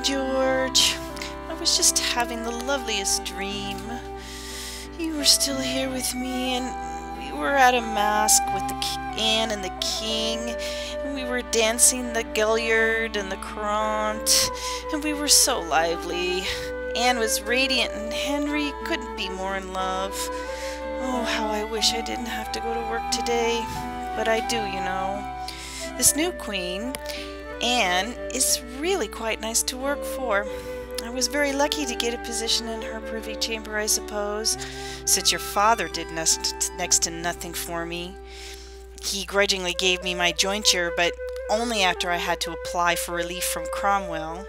morning, George. I was just having the loveliest dream. You were still here with me, and we were at a masque with Anne and the King, and we were dancing the Galliard and the Courant, and we were so lively. Anne was radiant, and Henry couldn't be more in love. Oh, how I wish I didn't have to go to work today, but I do, you know. This new queen, Anne, is really quite nice to work for. I was very lucky to get a position in her privy chamber, I suppose, since your father did next to nothing for me. He grudgingly gave me my jointure, but only after I had to apply for relief from Cromwell.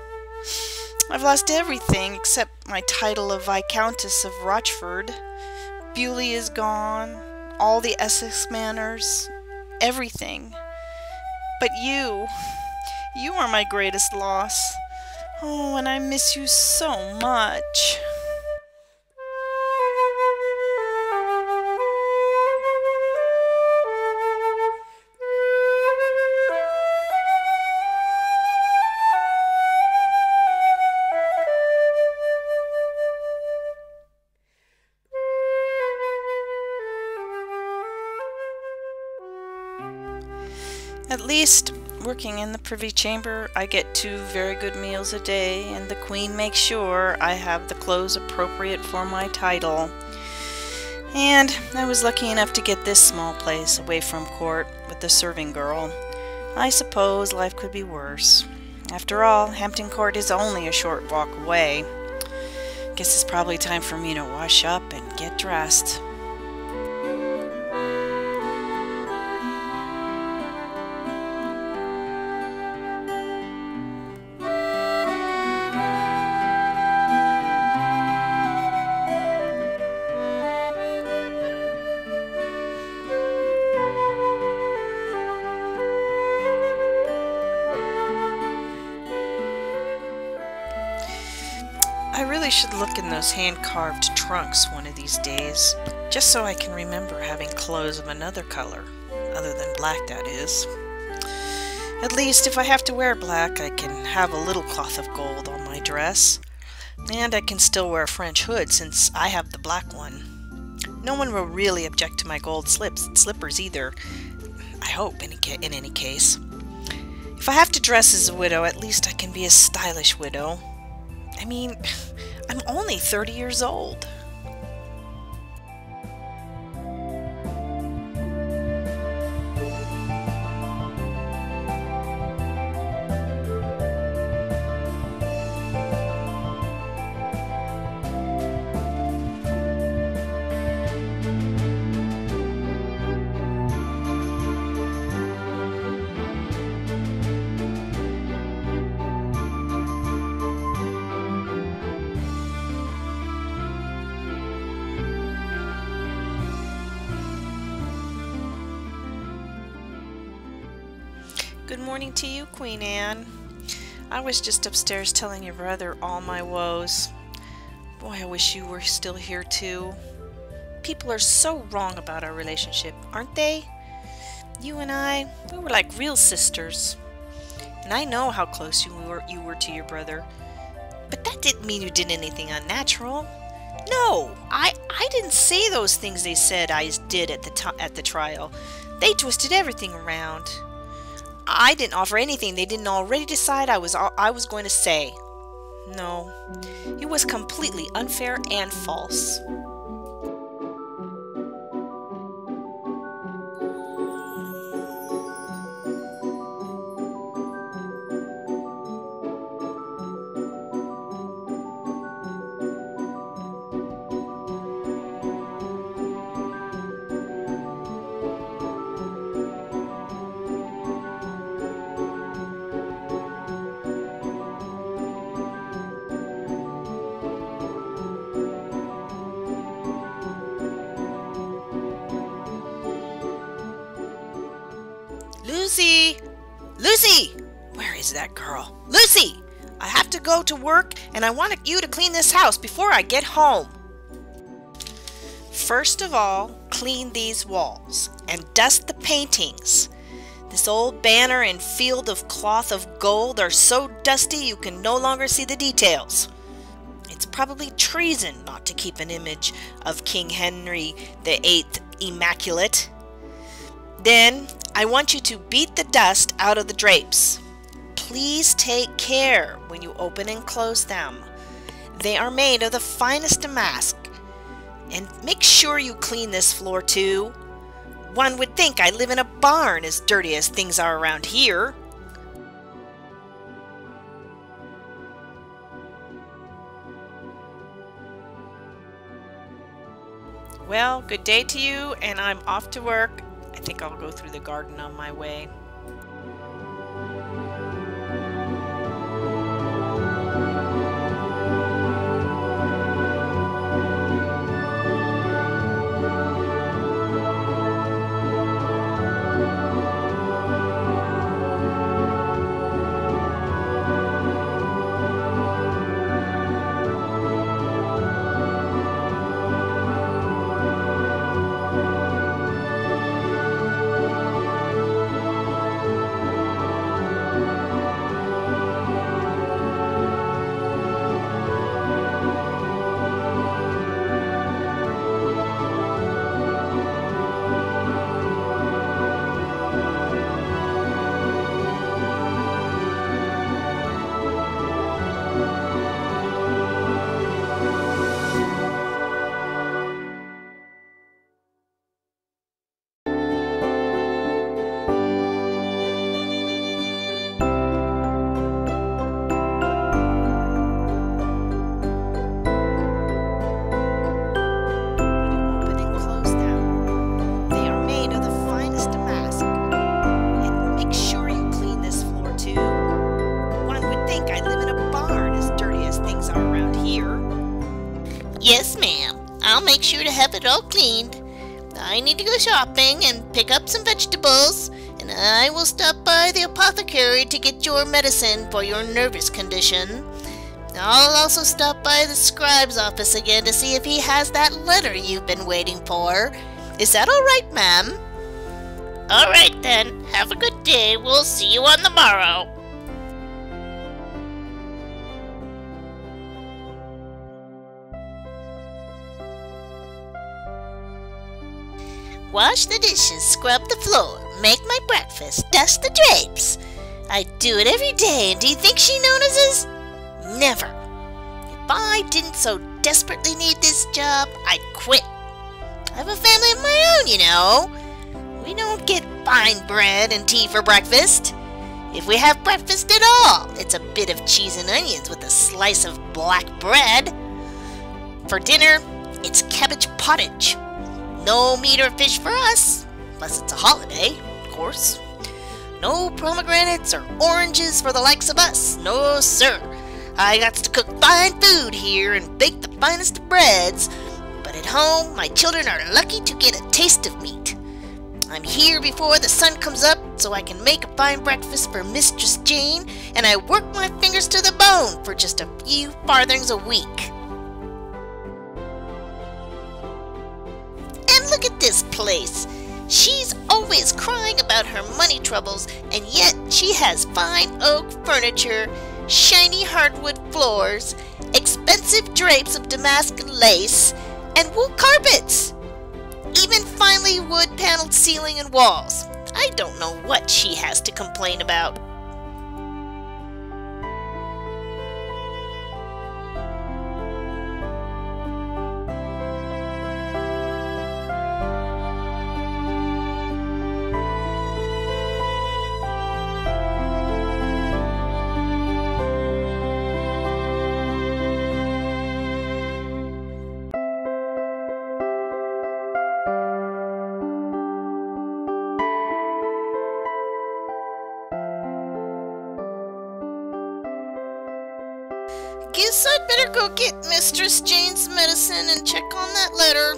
I've lost everything except my title of Viscountess of Rochford. Bewley is gone, all the Essex manors, everything. But you are my greatest loss. Oh, and I miss you so much. At least, working in the privy chamber, I get 2 very good meals a day, and the Queen makes sure I have the clothes appropriate for my title. And I was lucky enough to get this small place away from court with the serving girl. I suppose life could be worse. After all, Hampton Court is only a short walk away. Guess it's probably time for me to wash up and get dressed. I really should look in those hand-carved trunks one of these days, just so I can remember having clothes of another color, other than black, that is. At least, if I have to wear black, I can have a little cloth of gold on my dress, and I can still wear a French hood since I have the black one. No one will really object to my gold slippers either, I hope, in any case. If I have to dress as a widow, at least I can be a stylish widow. I mean, I'm only 30 years old. Good morning to you, Queen Anne. I was just upstairs telling your brother all my woes. Boy, I wish you were still here too. People are so wrong about our relationship, aren't they? You and I, we were like real sisters. And I know how close you were to your brother. But that didn't mean you did anything unnatural. No, I didn't say those things they said I did at the trial. They twisted everything around. I didn't offer anything they didn't already decide I was going to say. No, it was completely unfair and false. Lucy! Lucy! Where is that girl? Lucy! I have to go to work, and I want you to clean this house before I get home. First of all, clean these walls and dust the paintings. This old banner and field of cloth of gold are so dusty you can no longer see the details. It's probably treason not to keep an image of King Henry VIII immaculate. Then I want you to beat the dust out of the drapes. Please take care when you open and close them. They are made of the finest damask. And make sure you clean this floor too. One would think I live in a barn as dirty as things are around here. Well, good day to you, and I'm off to work. I think I'll go through the garden on my way. Yes, ma'am. I'll make sure to have it all cleaned. I need to go shopping and pick up some vegetables, and I will stop by the apothecary to get your medicine for your nervous condition. I'll also stop by the scribe's office again to see if he has that letter you've been waiting for. Is that all right, ma'am? All right, then. Have a good day. We'll see you on the morrow. Wash the dishes, scrub the floor, make my breakfast, dust the drapes. I do it every day, and do you think she notices? Never. If I didn't so desperately need this job, I'd quit. I have a family of my own, you know. We don't get fine bread and tea for breakfast. If we have breakfast at all, it's a bit of cheese and onions with a slice of black bread. For dinner, it's cabbage pottage. No meat or fish for us, unless it's a holiday, of course. No pomegranates or oranges for the likes of us, no sir. I got to cook fine food here and bake the finest of breads, but at home my children are lucky to get a taste of meat. I'm here before the sun comes up so I can make a fine breakfast for Mistress Jane, and I work my fingers to the bone for just a few farthings a week. And look at this place. She's always crying about her money troubles, and yet she has fine oak furniture, shiny hardwood floors, expensive drapes of damask lace, and wool carpets. Even finely wood-paneled ceiling and walls. I don't know what she has to complain about. Guess I'd better go get Mistress Jane's medicine and check on that letter.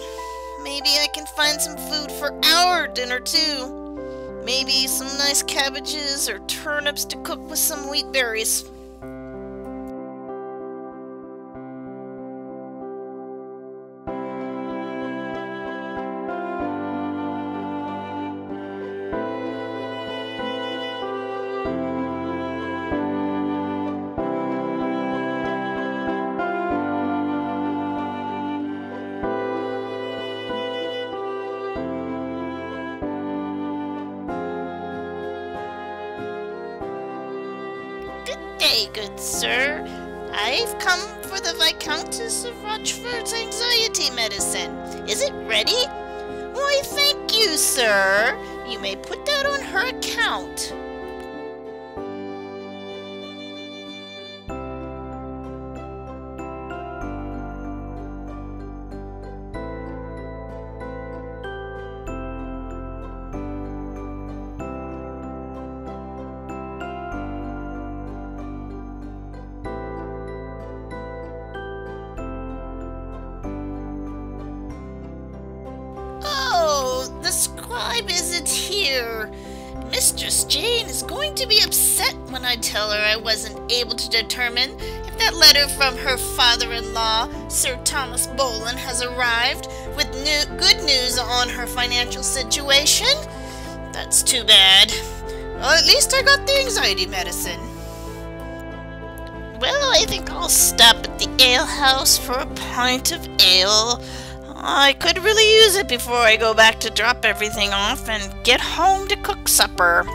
Maybe I can find some food for our dinner too. Maybe some nice cabbages or turnips to cook with some wheat berries. day, good sir. I've come for the Viscountess of Rochford's anxiety medicine. Is it ready? Why, thank you, sir. You may put that on her account. The scribe isn't here. Mistress Jane is going to be upset when I tell her I wasn't able to determine if that letter from her father-in-law, Sir Thomas Boleyn, has arrived with good news on her financial situation. That's too bad. Well, at least I got the anxiety medicine. Well, I think I'll stop at the alehouse for a pint of ale. I could really use it before I go back to drop everything off and get home to cook supper.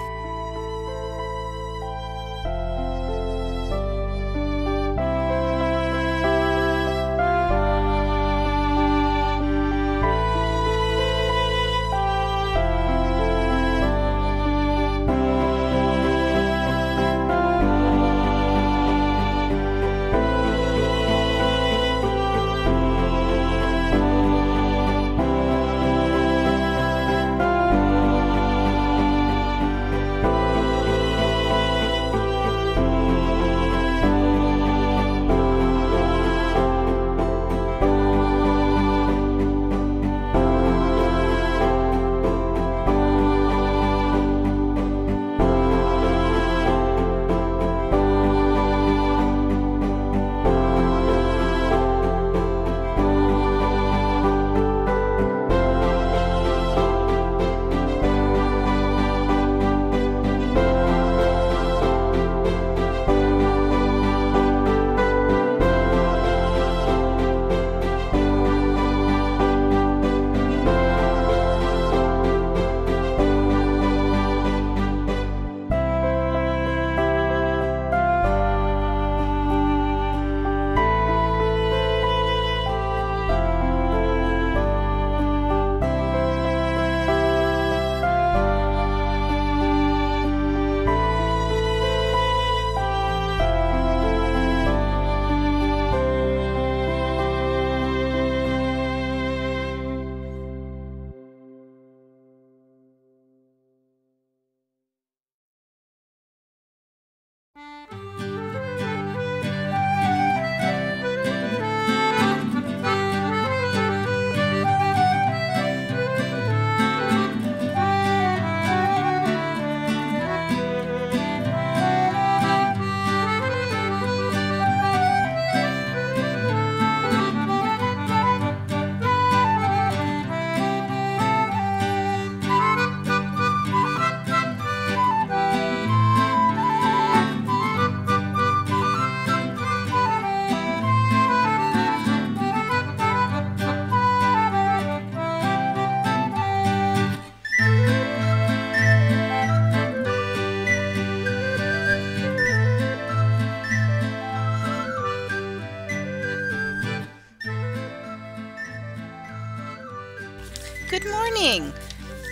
Good morning.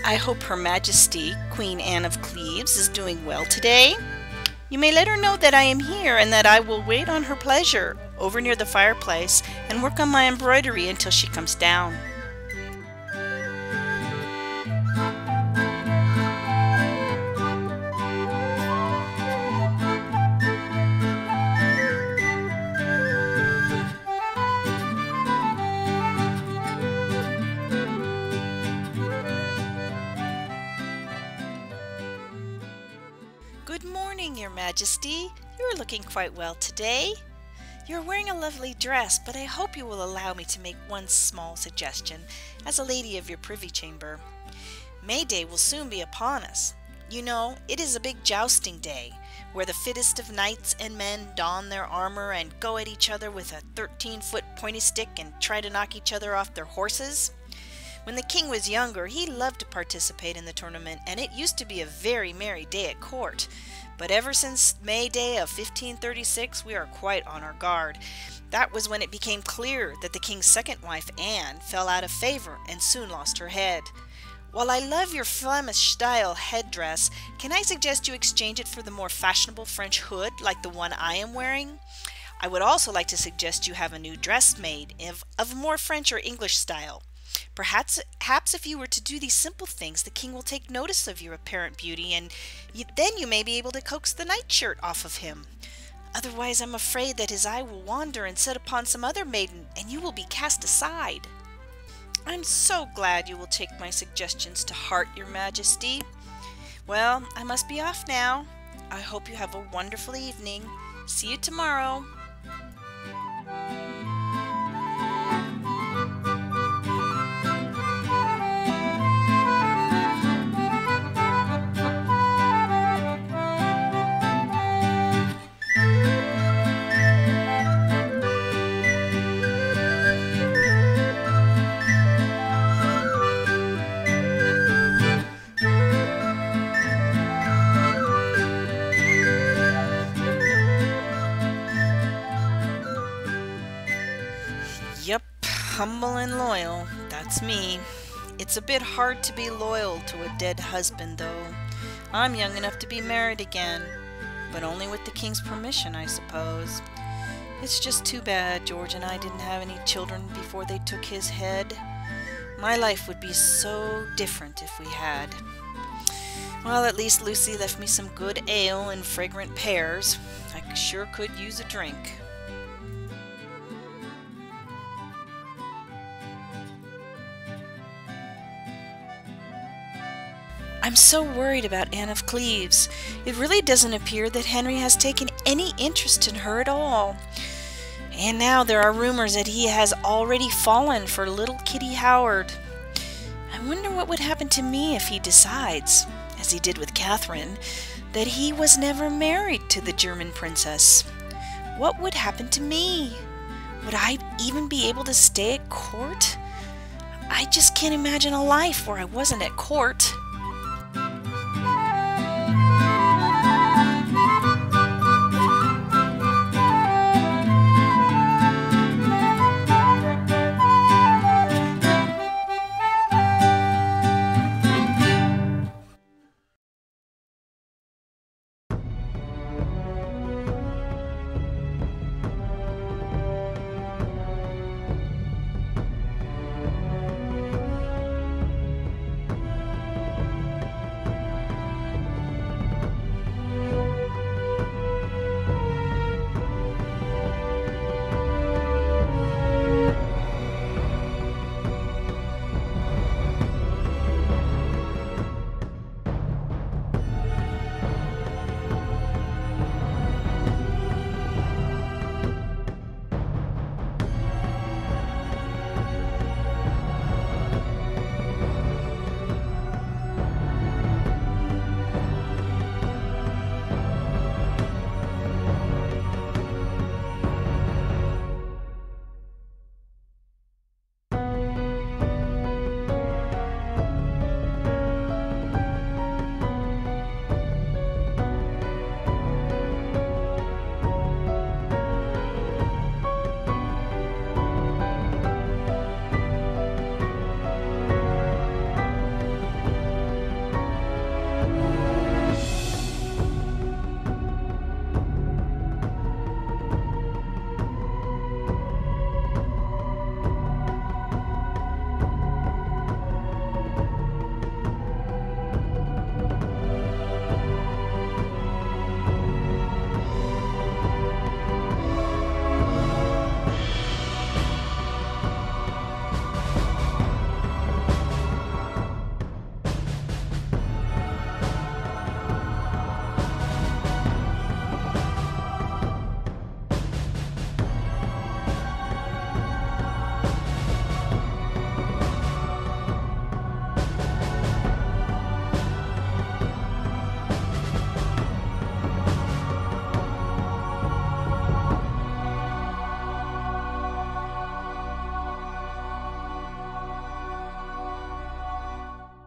I hope Her Majesty, Queen Anne of Cleves, is doing well today. You may let her know that I am here and that I will wait on her pleasure over near the fireplace and work on my embroidery until she comes down. Good morning, Your Majesty. You're looking quite well today. You're wearing a lovely dress, but I hope you will allow me to make one small suggestion as a lady of your privy chamber. May Day will soon be upon us. You know, it is a big jousting day, where the fittest of knights and men don their armor and go at each other with a 13-foot pointy stick and try to knock each other off their horses. When the king was younger, he loved to participate in the tournament, and it used to be a very merry day at court. but ever since May Day of 1536 we are quite on our guard. That was when it became clear that the king's second wife, Anne, fell out of favor and soon lost her head. While I love your Flemish-style headdress, can I suggest you exchange it for the more fashionable French hood like the one I am wearing? I would also like to suggest you have a new dress made of more French or English style. Perhaps if you were to do these simple things, the king will take notice of your apparent beauty, and then you may be able to coax the nightshirt off of him. Otherwise, I'm afraid that his eye will wander and set upon some other maiden, and you will be cast aside. I'm so glad you will take my suggestions to heart, Your Majesty. Well, I must be off now. I hope you have a wonderful evening. See you tomorrow. Yep, humble and loyal, that's me. It's a bit hard to be loyal to a dead husband, though. I'm young enough to be married again, but only with the king's permission, I suppose. It's just too bad George and I didn't have any children before they took his head. My life would be so different if we had. Well, at least Lucy left me some good ale and fragrant pears. I sure could use a drink. I'm so worried about Anne of Cleves. It really doesn't appear that Henry has taken any interest in her at all. And now there are rumors that he has already fallen for little Kitty Howard. I wonder what would happen to me if he decides, as he did with Catherine, that he was never married to the German princess. What would happen to me? Would I even be able to stay at court? I just can't imagine a life where I wasn't at court.